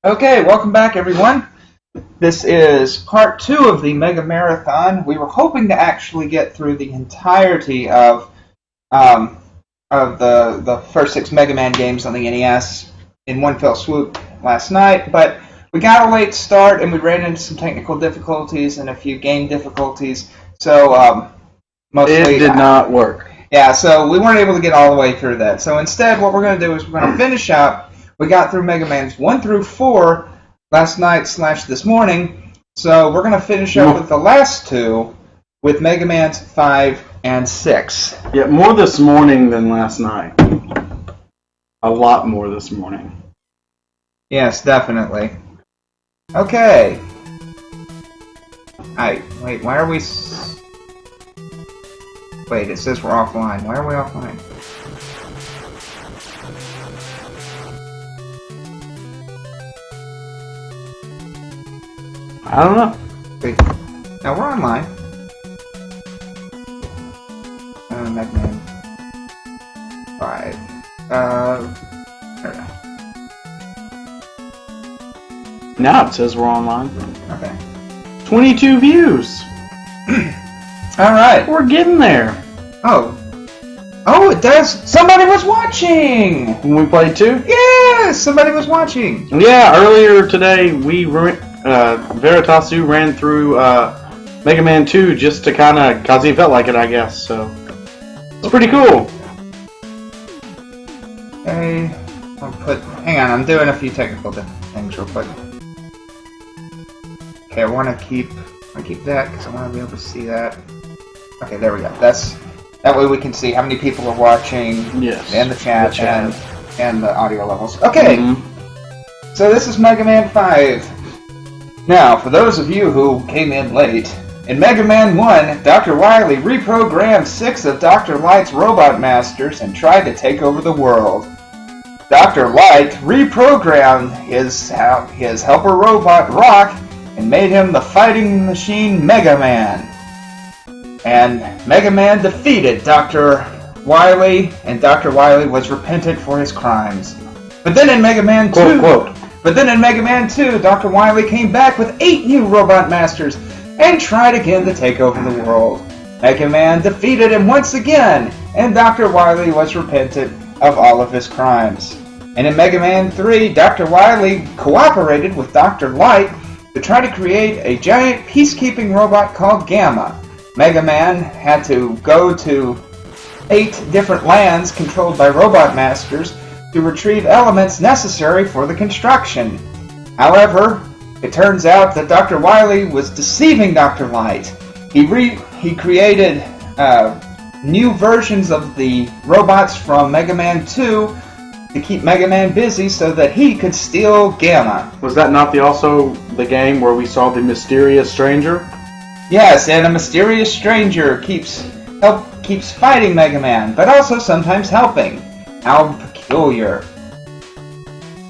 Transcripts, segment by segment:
Okay, welcome back, everyone. This is part two of the Mega Marathon. We were hoping to actually get through the entirety um, of the first six Mega Man games on the NES in one fell swoop last night, but we got a late start and we ran into some technical difficulties and a few game difficulties. So mostly It did not work. Yeah, so we weren't able to get all the way through that. So instead, what we're going to do is we're going to finish up. We got through Mega Man's 1 through 4 last night / this morning. So we're going to finish up with the last two with Mega Man's 5 and 6. Yeah, more this morning than last night. A lot more this morning. Yes, definitely. Okay. Wait, why are we... Wait, it says we're offline. Why are we offline? I don't know. Wait. No, we're online. Mega Man 5. There we go. Now it says we're online. Okay. 22 views. Alright. We're getting there. Oh, it does. Somebody was watching. When we played 2? Yes, somebody was watching. Yeah, earlier today Veritasu ran through Mega Man 2 just to kind of, cause he felt like it, I guess. So it's pretty cool. Okay, hang on, I'm doing a few technical things real quick. Okay, I want to keep that because I want to be able to see that. Okay, there we go. That way we can see how many people are watching. Yes. And the chat. And the audio levels. Okay. Mm-hmm. So this is Mega Man 5. Now, for those of you who came in late, in Mega Man 1, Dr. Wily reprogrammed 6 of Dr. Light's robot masters and tried to take over the world. Dr. Light reprogrammed his helper robot Rock and made him the fighting machine Mega Man. And Mega Man defeated Dr. Wily, and Dr. Wily was repentant for his crimes. But then in Mega Man 2, But then in Mega Man 2, Dr. Wily came back with 8 new robot masters and tried again to take over the world. Mega Man defeated him once again, and Dr. Wily was repentant of all of his crimes. And in Mega Man 3, Dr. Wily cooperated with Dr. Light to try to create a giant peacekeeping robot called Gamma. Mega Man had to go to 8 different lands controlled by robot masters to retrieve elements necessary for the construction. However, it turns out that Dr. Wily was deceiving Dr. Light. He created new versions of the robots from Mega Man 2 to keep Mega Man busy so that he could steal Gamma. Was that not also the game where we saw the mysterious stranger? Yes, and a mysterious stranger keeps fighting Mega Man, but also sometimes helping. How peculiar.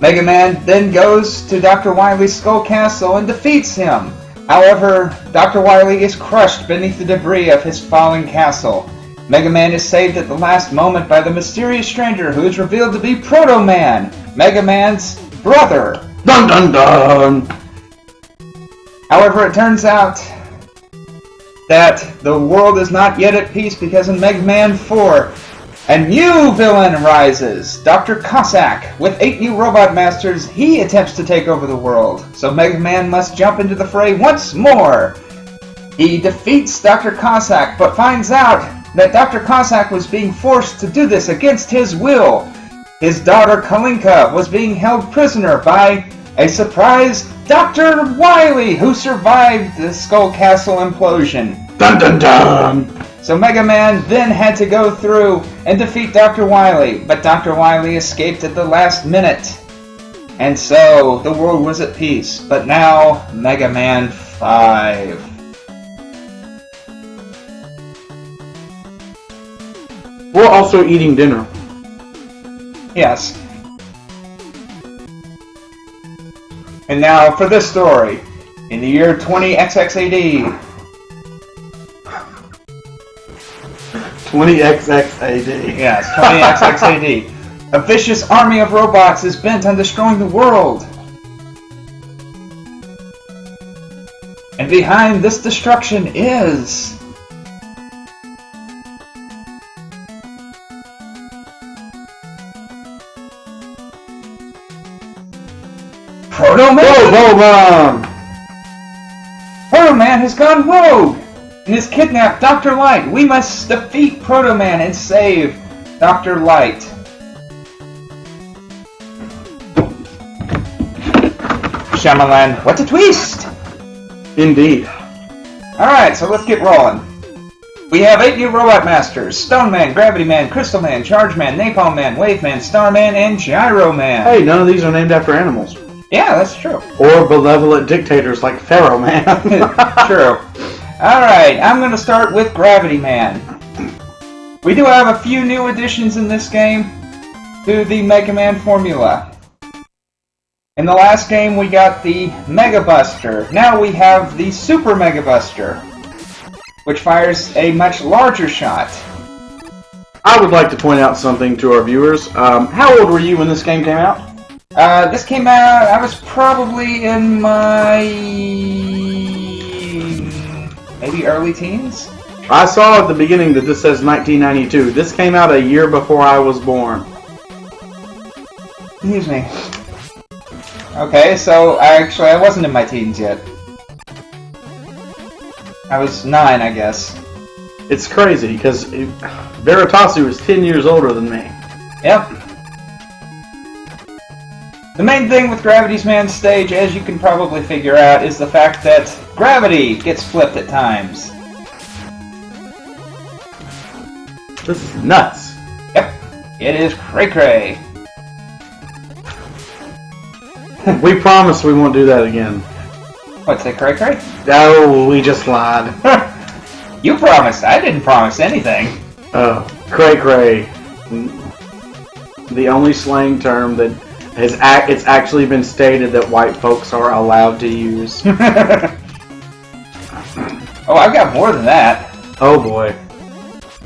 Mega Man then goes to Dr. Wily's Skull Castle and defeats him. However, Dr. Wily is crushed beneath the debris of his falling castle. Mega Man is saved at the last moment by the mysterious stranger who is revealed to be Proto Man, Mega Man's brother. Dun dun dun! However, it turns out that the world is not yet at peace because in Mega Man 4, a new villain arises, Dr. Cossack. With 8 new robot masters, he attempts to take over the world, so Mega Man must jump into the fray once more. He defeats Dr. Cossack, but finds out that Dr. Cossack was being forced to do this against his will. His daughter Kalinka was being held prisoner by a surprise Dr. Wily, who survived the Skull Castle implosion. Dun dun dun! So Mega Man then had to go through and defeat Dr. Wily, but Dr. Wily escaped at the last minute. And so the world was at peace, but now Mega Man 5. We're also eating dinner. Yes. And now for this story. In the year 20XXAD. 20XXAD. Yes, 20XXAD. A vicious army of robots is bent on destroying the world. And behind this destruction is... Proto Man! Bomb! Proto Man has gone rogue and has kidnapped Dr. Light. We must defeat Proto Man and save Dr. Light. Shyamalan, what a twist! Indeed. Alright, so let's get rolling. We have 8 new Robot Masters: Stone Man, Gravity Man, Crystal Man, Charge Man, Napalm Man, Wave Man, Star Man, and Gyro Man. Hey, none of these are named after animals. Yeah, that's true. Or benevolent dictators like Pharaoh Man. True. Alright, I'm going to start with Gravity Man. We do have a few new additions in this game to the Mega Man formula. In the last game we got the Mega Buster. Now we have the Super Mega Buster, which fires a much larger shot. I would like to point out something to our viewers. How old were you when this game came out? This came out, I was probably in my... maybe early teens? I saw at the beginning that this says 1992. This came out a year before I was born. Excuse me. Okay, so I wasn't in my teens yet. I was 9, I guess. It's crazy, because Veritasiu is 10 years older than me. Yep. The main thing with Gravity's Man's stage, as you can probably figure out, is the fact that gravity gets flipped at times. This is nuts. Yep. It is cray-cray. We promise we won't do that again. What's it, cray-cray? No, we just lied. You promised. I didn't promise anything. Oh, cray-cray. The only slang term that it's actually been stated that white folks are allowed to use. Oh, I've got more than that. Oh boy.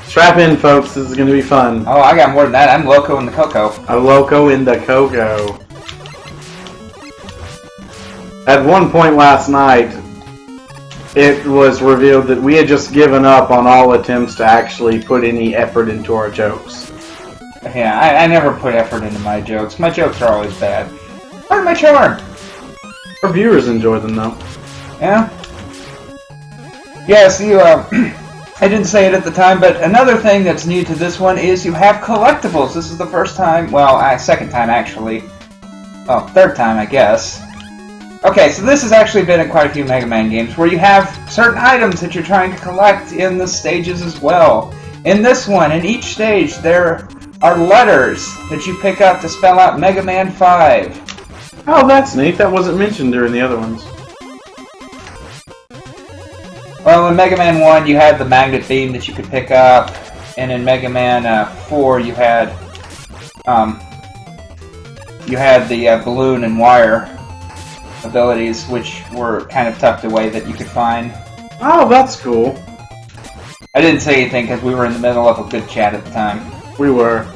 Strap in, folks. This is going to be fun. Oh, I got more than that. I'm Loco in the Coco. A Loco in the Coco. At one point last night, it was revealed that we had just given up on all attempts to actually put any effort into our jokes. Yeah, I never put effort into my jokes. My jokes are always bad. Part of my charm. Our viewers enjoy them, though. Yeah? Yes, you, I didn't say it at the time, but another thing that's new to this one is you have collectibles. This is the first time, well, second time, actually. Well, third time, I guess. Okay, so this has actually been in quite a few Mega Man games, where you have certain items that you're trying to collect in the stages as well. In this one, in each stage, there are letters that you pick up to spell out Mega Man 5. Oh, that's neat. That wasn't mentioned during the other ones. Well, in Mega Man 1, you had the magnet beam that you could pick up, and in Mega Man 4, you had the balloon and wire abilities, which were kind of tucked away that you could find. Oh, that's cool. I didn't say anything because we were in the middle of a good chat at the time. We were.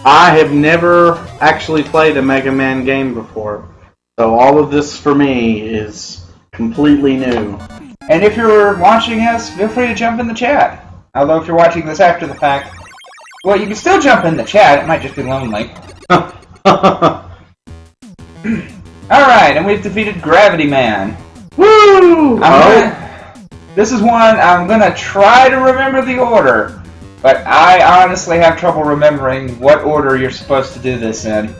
I have never actually played a Mega Man game before, so all of this for me is completely new. And if you're watching us, feel free to jump in the chat. Although if you're watching this after the fact, well, you can still jump in the chat. It might just be lonely. Alright, and we've defeated Gravity Man. Woo! This is one I'm gonna try to remember the order, but I honestly have trouble remembering what order you're supposed to do this in.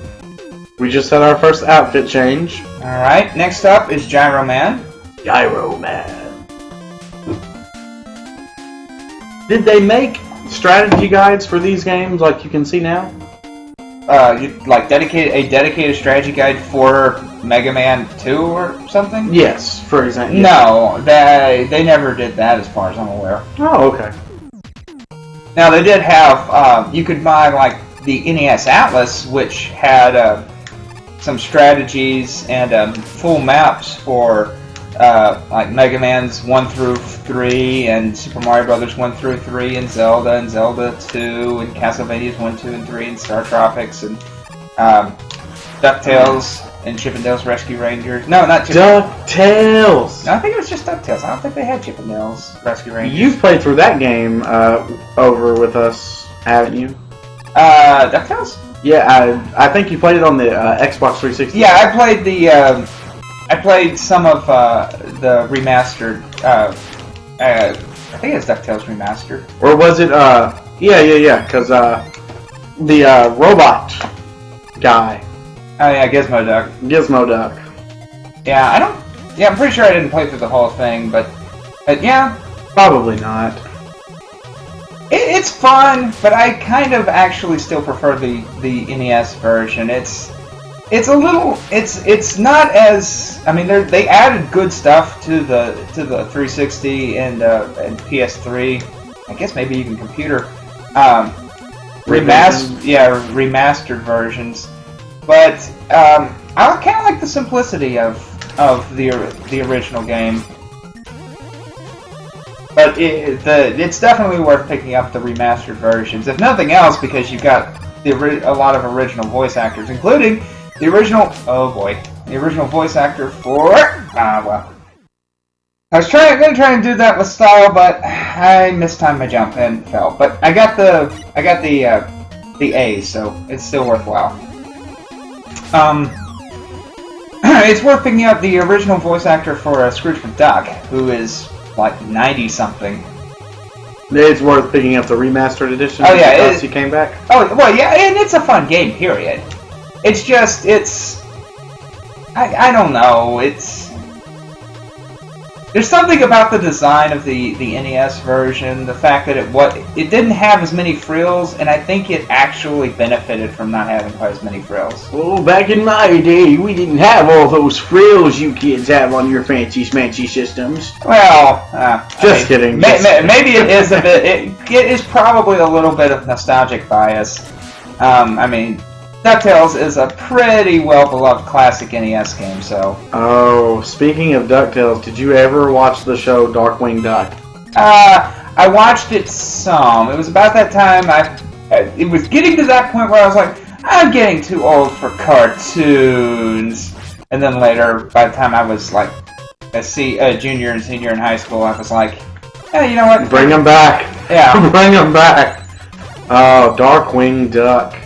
We just had our first outfit change. Alright, next up is Gyro Man. Gyro Man. Did they make strategy guides for these games like you can see now? You'd like a dedicated strategy guide for Mega Man 2 or something? Yes, for example. No, they never did that as far as I'm aware. Oh, okay. Now they did have, you could buy like the NES Atlas, which had some strategies and full maps for like Mega Man's 1 through 3 and Super Mario Brothers 1 through 3 and Zelda 2 and Castlevania's 1, 2, and 3 and Star Tropics and DuckTales and Chip 'n Dale's Rescue Rangers. No, not Chip. DuckTales. No, I think it was just DuckTales. I don't think they had Chip 'n Dale's Rescue Rangers. You've played through that game over with us, haven't you? DuckTales? Yeah, I think you played it on the Xbox 360. Yeah, I played the. I played some of the remastered. I think it's DuckTales Remastered. Or was it? Yeah. Because the robot guy. Oh yeah, Gizmo Duck. Gizmo Duck. Yeah, I don't. Yeah, I'm pretty sure I didn't play through the whole thing, but yeah. Probably not. It's fun, but I kind of actually still prefer the NES version. It's a little. It's not as. I mean, they added good stuff to the 360 and PS3. I guess maybe even computer. Remastered versions. But I kind of like the simplicity of the original game. But it's definitely worth picking up the remastered versions, if nothing else, because you've got a lot of original voice actors, including the original. Oh boy, the original voice actor for. Well, I was going to try and do that with style, but I mistimed my jump and fell. But I got the A, so it's still worthwhile. It's worth picking up the original voice actor for Scrooge McDuck, who is like 90-something. It's worth picking up the remastered edition. Oh yeah, because he came back. Oh well, yeah, and it's a fun game. Period. It's just I don't know. There's something about the design of the NES version, the fact that it didn't have as many frills, and I think it actually benefited from not having quite as many frills. Well, back in my day, we didn't have all those frills you kids have on your fancy smancy systems. Well, just kidding. Maybe it is a bit. It is probably a little bit of nostalgic bias. I mean, DuckTales is a pretty well-beloved classic NES game, so... Oh, speaking of DuckTales, did you ever watch the show Darkwing Duck? I watched it some. It was about that time it was getting to that point where I was like, I'm getting too old for cartoons. And then later, by the time I was like a junior and senior in high school, I was like, hey, you know what? Bring them back. Yeah. Bring them back. Oh, Darkwing Duck.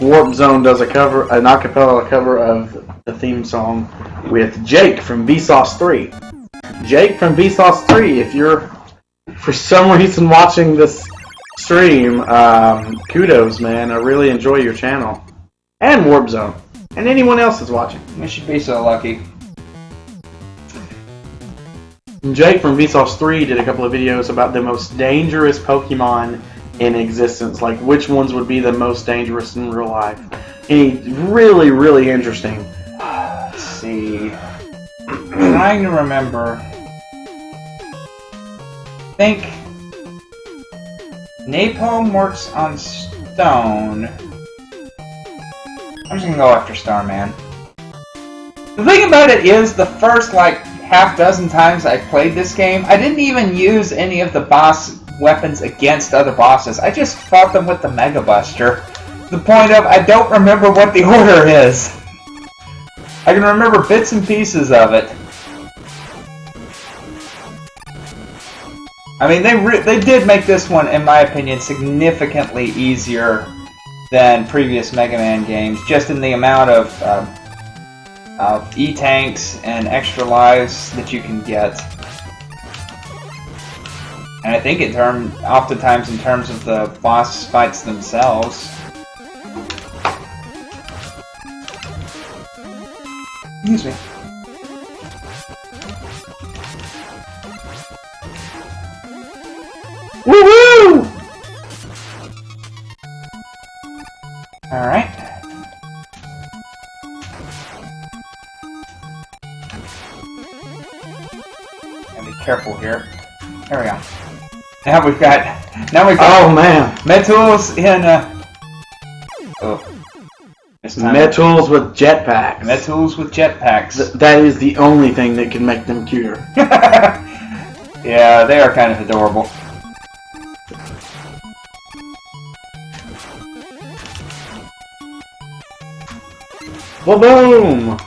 Warp Zone does an acapella cover of the theme song with Jake from Vsauce 3. Jake from Vsauce 3, if you're for some reason watching this stream, kudos, man. I really enjoy your channel. And Warp Zone. And anyone else that's watching. We should be so lucky. Jake from Vsauce 3 did a couple of videos about the most dangerous Pokemon in existence, like which ones would be the most dangerous in real life. And really, really interesting. Let's see. I'm trying to remember. I think Napalm works on stone. I'm just gonna go after Starman. The thing about it is, the first like half dozen times I played this game, I didn't even use any of the boss weapons against other bosses. I just fought them with the Mega Buster. To the point of I don't remember what the order is. I can remember bits and pieces of it. I mean, they did make this one, in my opinion, significantly easier than previous Mega Man games, just in the amount of E-tanks and extra lives that you can get. And I think oftentimes in terms of the boss fights themselves. Excuse me. Woohoo! Alright. Gotta be careful here. There we go. Now we've got oh man, Metals in Metals with jetpacks. Metals with jetpacks. That is the only thing that can make them cuter. Yeah, they are kind of adorable. Ba-boom!